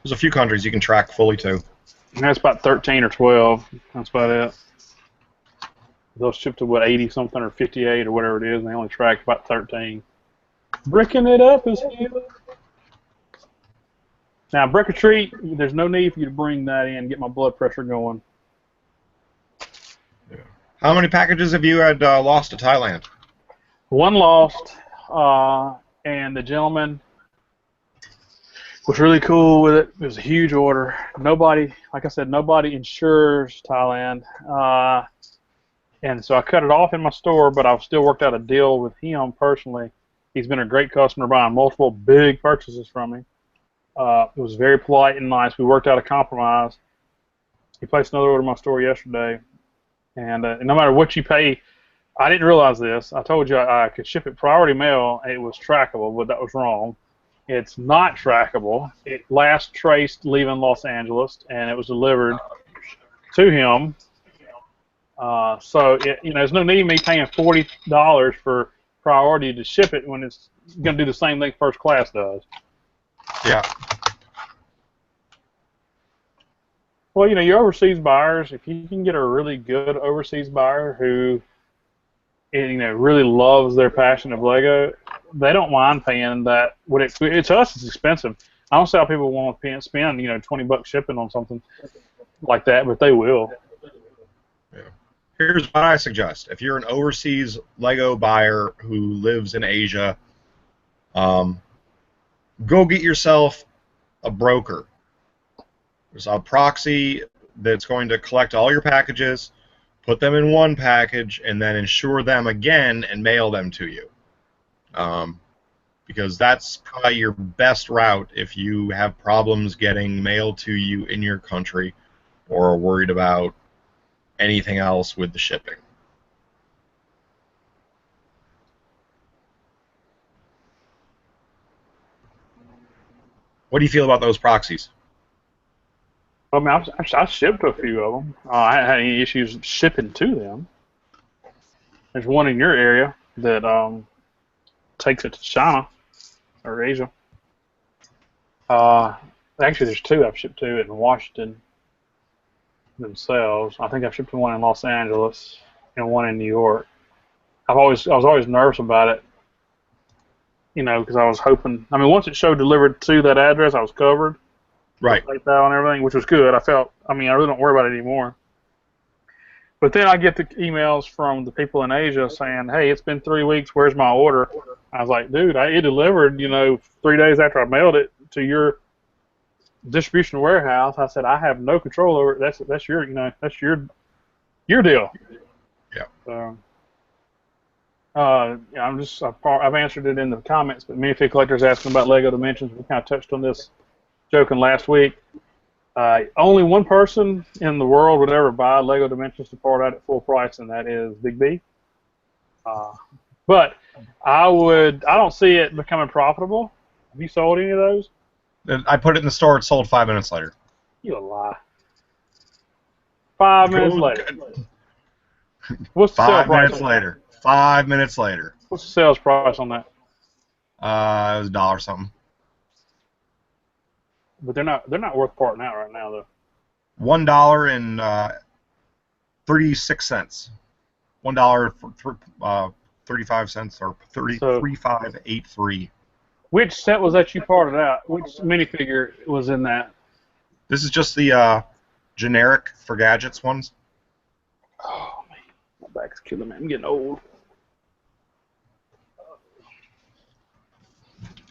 There's a few countries you can track fully too. And that's about 13 or 12. That's about it. They'll ship to, 80 something or 58 or whatever it is, and they only track about 13. Bricking it up is here. Now, Brick or Treat, there's no need for you to bring that in and get my blood pressure going. Yeah. How many packages have you had lost to Thailand? One lost, and the gentleman was really cool with it. It was a huge order. Nobody, like I said, nobody insures Thailand. And so I cut it off in my store, but I've still worked out a deal with him personally. He's been a great customer, buying multiple big purchases from me. It was very polite and nice. We worked out a compromise. He placed another order in my store yesterday. And no matter what you pay, I didn't realize this. I told you I could ship it priority mail. It was trackable, but that was wrong. It's not trackable. It last traced leaving Los Angeles, and it was delivered to him. So there's no need of me paying $40 for priority to ship it when it's going to do the same thing first class does. Yeah. Well, your overseas buyers, if you can get a really good overseas buyer who, really loves their passion of Lego, they don't mind paying that. To us, it's expensive. I don't see how people want to spend, $20 shipping on something like that, but they will. Yeah. Here's what I suggest. If you're an overseas Lego buyer who lives in Asia, go get yourself a broker. There's a proxy that's going to collect all your packages, put them in one package, and then insure them again and mail them to you. Because that's probably your best route if you have problems getting mail to you in your country or are worried about anything else with the shipping. What do you feel about those proxies? I shipped a few of them. I hadn't had any issues shipping to them. There's one in your area that takes it to China or Asia. Actually, there's 2 I've shipped to in Washington themselves. I think I've shipped to one in Los Angeles and one in New York. I was always nervous about it, because I was hoping. Once it showed delivered to that address, I was covered. Right. PayPal and everything, which was good. I really don't worry about it anymore. But then I get the emails from the people in Asia saying, "Hey, it's been 3 weeks. Where's my order?" I was like, "Dude, it delivered, 3 days after I mailed it to your distribution warehouse." I said, "I have no control over it. That's your, that's your deal." Yeah. So, I've answered it in the comments, but many collectors asking about Lego Dimensions. We kind of touched on this joking last week. Only one person in the world would ever buy Lego Dimensions to part out at full price, and that is Big B. But I don't see it becoming profitable. Have you sold any of those? I put it in the store. It sold 5 minutes later. You a lie. 5 minutes later. What's the sale 5 price? minutes later. 5 minutes later. What's the sales price on that? It was $1 something. But they're not worth parting out right now though. $1.36. $1.35 or 3583. Which set was that you parted out? Which minifigure was in that? This is just the generic for gadgets ones. Oh man, my back's killing me. I'm getting old.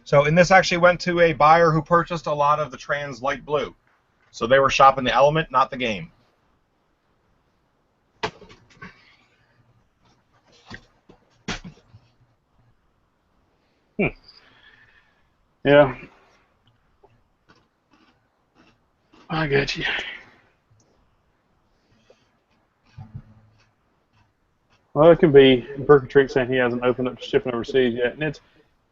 So, and this actually went to a buyer who purchased a lot of the trans light blue. So they were shopping the element, not the game. Yeah. I get you. Well, it can be. Trick saying he hasn't opened up to shipping overseas yet,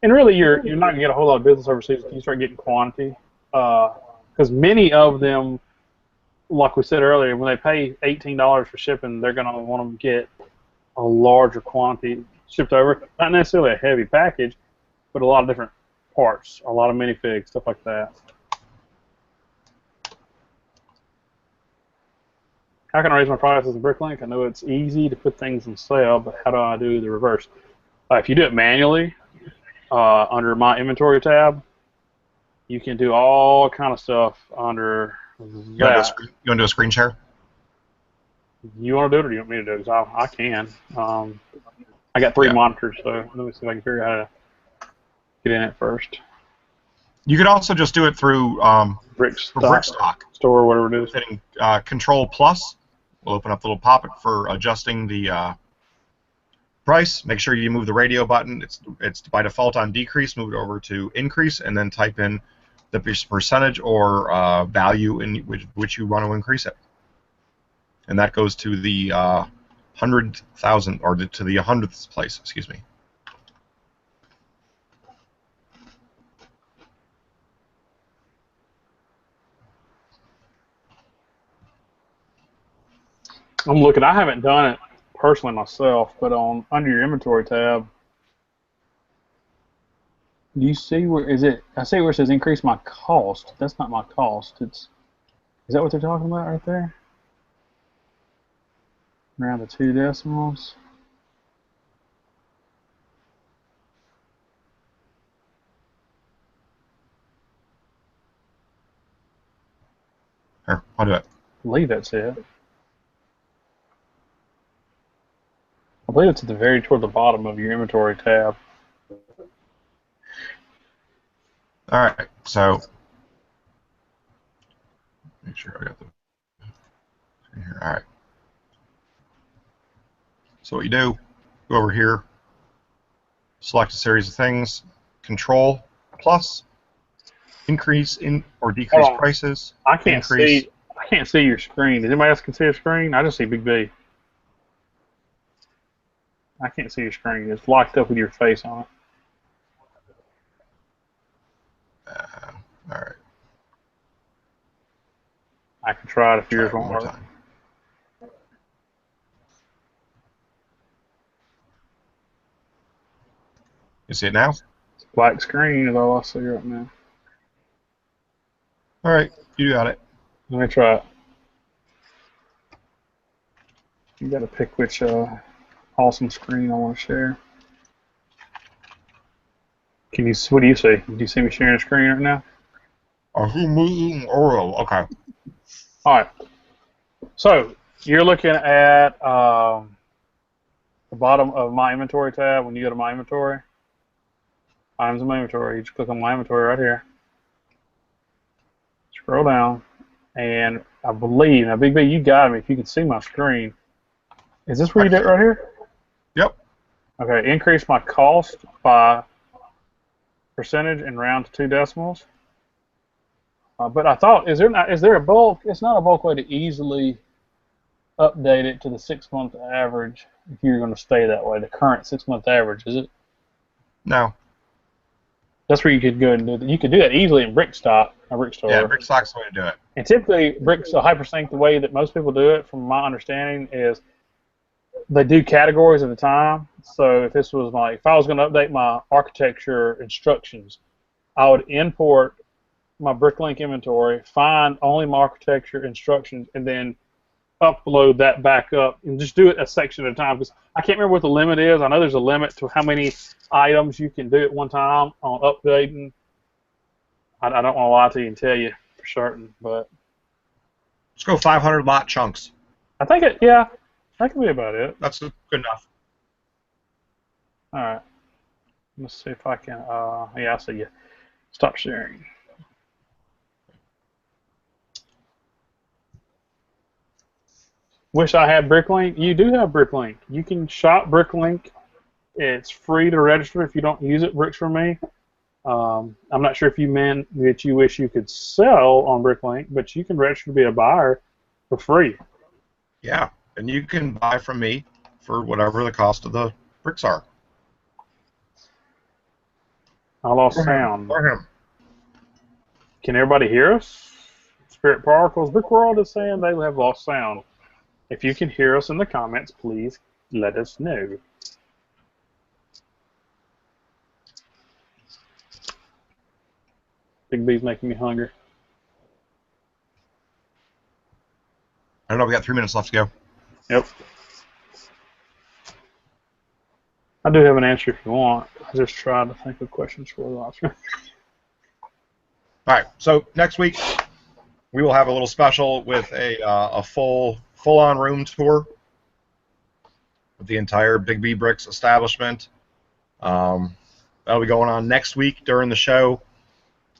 and really you're not gonna get a whole lot of business overseas if you start getting quantity, because many of them, like we said earlier, when they pay $18 for shipping, they're gonna want to get a larger quantity shipped over. Not necessarily a heavy package, but a lot of different parts, a lot of minifigs, stuff like that. How can I raise my prices in BrickLink? I know it's easy to put things on sale, but how do I do the reverse? If you do it manually, under my inventory tab, you can do all kind of stuff under that. You want to do a screen share? You want to do it, or you want me to do it? 'Cause I can. I got 3 monitors, so let me see if I can figure out how to get in it first. You could also just do it through BrickStack store, whatever it is. Hitting Control Plus will open up the little pop-up for adjusting the price. Make sure you move the radio button. It's by default on decrease. Move it over to increase, and then type in the percentage or value in which you want to increase it. And that goes to the 100,000 or to the 100th place. Excuse me. I'm looking. I haven't done it personally myself, but under your inventory tab, do you see where is it? I see where it says increase my cost. That's not my cost. Is that what they're talking about right there? Around the 2 decimals. Here, I'll do it. I believe that's it. I believe it's at the very toward the bottom of your inventory tab. All right, so make sure I got the here. All right. So what you do, go over here, select a series of things, Control Plus, increase in or decrease prices. I can't see your screen. Does anybody else can see your screen? I just see Big B. I can't see your screen. It's locked up with your face on it. All right. I can try it if yours won't work. You see it now? It's a black screen is all I see right now. All right, you got it. Let me try it. You got to pick which awesome screen I want to share. Can you? What do you see? Do you see me sharing a screen right now? Okay. All right. So you're looking at the bottom of my inventory tab. When you go to my inventory, items in my inventory, you just click on my inventory right here. Scroll down, and I believe now, Big B, you got me. If you can see my screen, is this where you did it right here? Yep. Okay. Increase my cost by percentage and round to 2 decimals. But I thought, is there a bulk? It's not a bulk way to easily update it to the 6-month average if you're going to stay that way. The current 6-month average, is it? No. That's where you could go and do that. You could do that easily in BrickStock, a brick store. Yeah, BrickStock's the way to do it. And typically, bricks hypersync, the way that most people do it, from my understanding, is they do categories at a time. So if this was if I was going to update my architecture instructions, I would import my BrickLink inventory, find only my architecture instructions, and then upload that back up and just do it a section at a time. Because I can't remember what the limit is. I know there's a limit to how many items you can do at one time on updating. I don't want to lie to you and tell you for certain, but let's go 500 lot chunks. I think that could be about it. That's good enough. All right. Let's see if I can. Yeah, I see you. Stop sharing. Wish I had BrickLink. You do have BrickLink. You can shop BrickLink. It's free to register if you don't use it. Bricks for me. I'm not sure if you meant that you wish you could sell on BrickLink, but you can register to be a buyer for free. Yeah, and you can buy from me for whatever the cost of the bricks are. I lost sound. For him. Can everybody hear us? Spirit Particles. Brick World is saying they have lost sound. If you can hear us in the comments, please let us know. Big B's making me hungry. I don't know. We got 3 minutes left to go. Yep. I do have an answer if you want. I just tried to think of questions for the option. All right. So next week we will have a little special with a full-on room tour of the entire Big B Bricks establishment. That'll be going on next week during the show.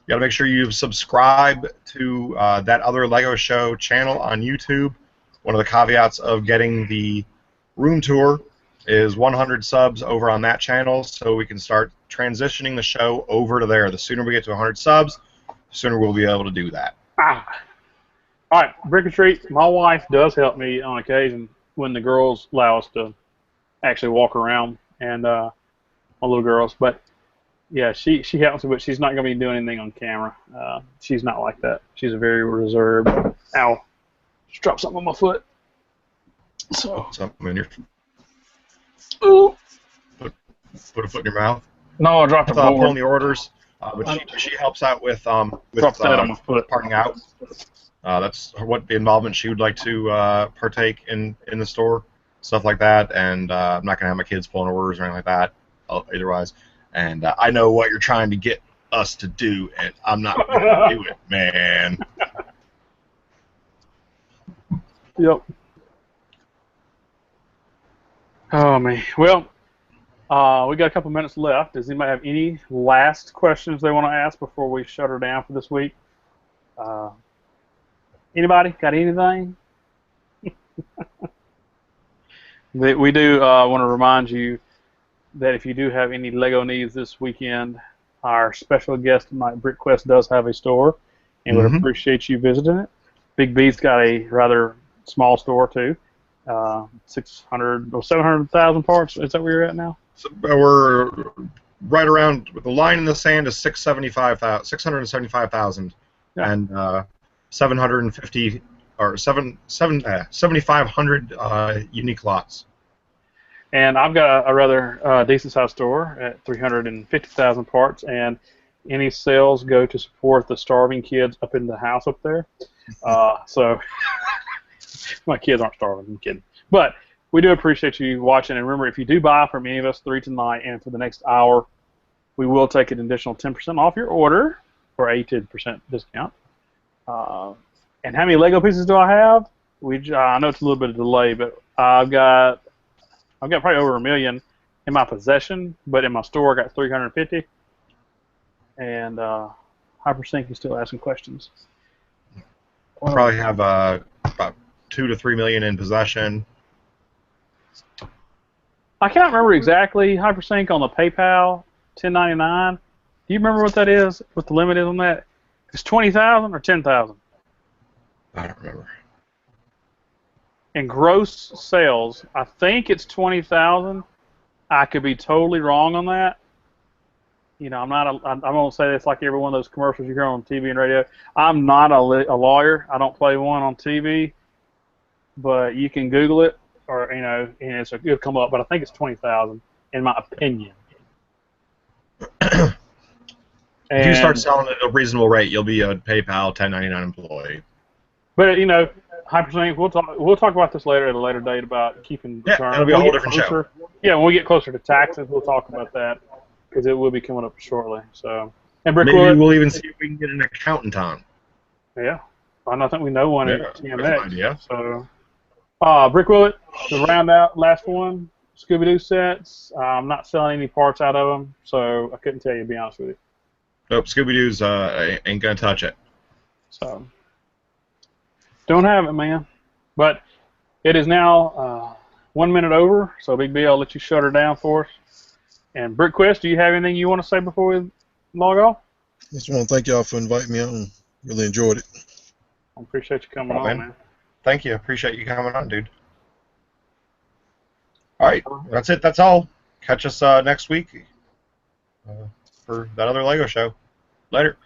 You got to make sure you subscribe to that other Lego Show channel on YouTube. One of the caveats of getting the room tour is 100 subs over on that channel, so we can start transitioning the show over to there. The sooner we get to 100 subs, the sooner we'll be able to do that. All right, Brick or Treat. My wife does help me on occasion when the girls allow us to actually walk around, and my little girls. But yeah, she helps me, but she's not going to be doing anything on camera. She's not like that. She's a very reserved. Ow! Just dropped something on my foot. So. Something in your. Ooh. Put a foot in your mouth. No, I dropped a board. Pulling the orders, but she helps out with dropped that on my foot. Parking out. That's what the involvement she would like to partake in the store, stuff like that. And I'm not gonna have my kids pulling orders or anything like that, otherwise. And I know what you're trying to get us to do, and I'm not gonna do it, man. Yep. Oh man. Well, we got a couple minutes left. Does anybody have any last questions they want to ask before we shut her down for this week? Anybody got anything? We do want to remind you that if you do have any Lego needs this weekend, our special guest tonight, BrickQuest, does have a store, and would appreciate you visiting it. Big B's got a rather small store too, 600 or 700,000 parts. Is that where you're at now? So we're right around, with the line in the sand is 675,000, yeah. And 750 or 7,500 unique lots. And I've got a rather decent sized store at 350,000 parts, and any sales go to support the starving kids up in the house up there. So my kids aren't starving, I'm kidding. But we do appreciate you watching, and remember, if you do buy from any of us three tonight and for the next hour, we will take an additional 10% off your order for a 10% discount. And how many Lego pieces do I have? I know it's a little bit of delay, but I've got probably over 1 million in my possession, but in my store I got 350. And Hypersync is still asking questions. We'll probably have about 2 to 3 million in possession. I cannot remember exactly, Hypersync, on the PayPal 1099. Do you remember what that is? What the limit is on that? It's 20,000 or 10,000? I don't remember. In gross sales, I think it's 20,000. I could be totally wrong on that. you know, I'm not a, I'm going to say this like every one of those commercials you hear on TV and radio. I'm not a lawyer. I don't play one on TV, but you can Google it, or, you know, and it'll come up. But I think it's 20,000, in my opinion. If you start selling at a reasonable rate, you'll be a PayPal 1099 employee. But, you know, hypersync, we'll talk about this later at a later date about keeping the term. That'll be a whole different show. Yeah, when we get closer to taxes, we'll talk about that, because it will be coming up shortly. So, and maybe we'll even see if we can get an accountant on. Yeah, I think we know one at TMX. Idea. So, Brick Willet, to round out, last one, Scooby-Doo sets. I'm not selling any parts out of them, so I couldn't tell you, to be honest with you. Nope, Scooby-Doo's ain't gonna touch it. So, don't have it, man. But it is now 1 minute over, so Big B, I'll let you shut her down for us. And BrickQuest, do you have anything you want to say before we log off? Just want to thank y'all for inviting me on. Really enjoyed it. I appreciate you coming on, man. Thank you. Appreciate you coming on, dude. All right, that's it. That's all. Catch us next week for that other Lego show. Later.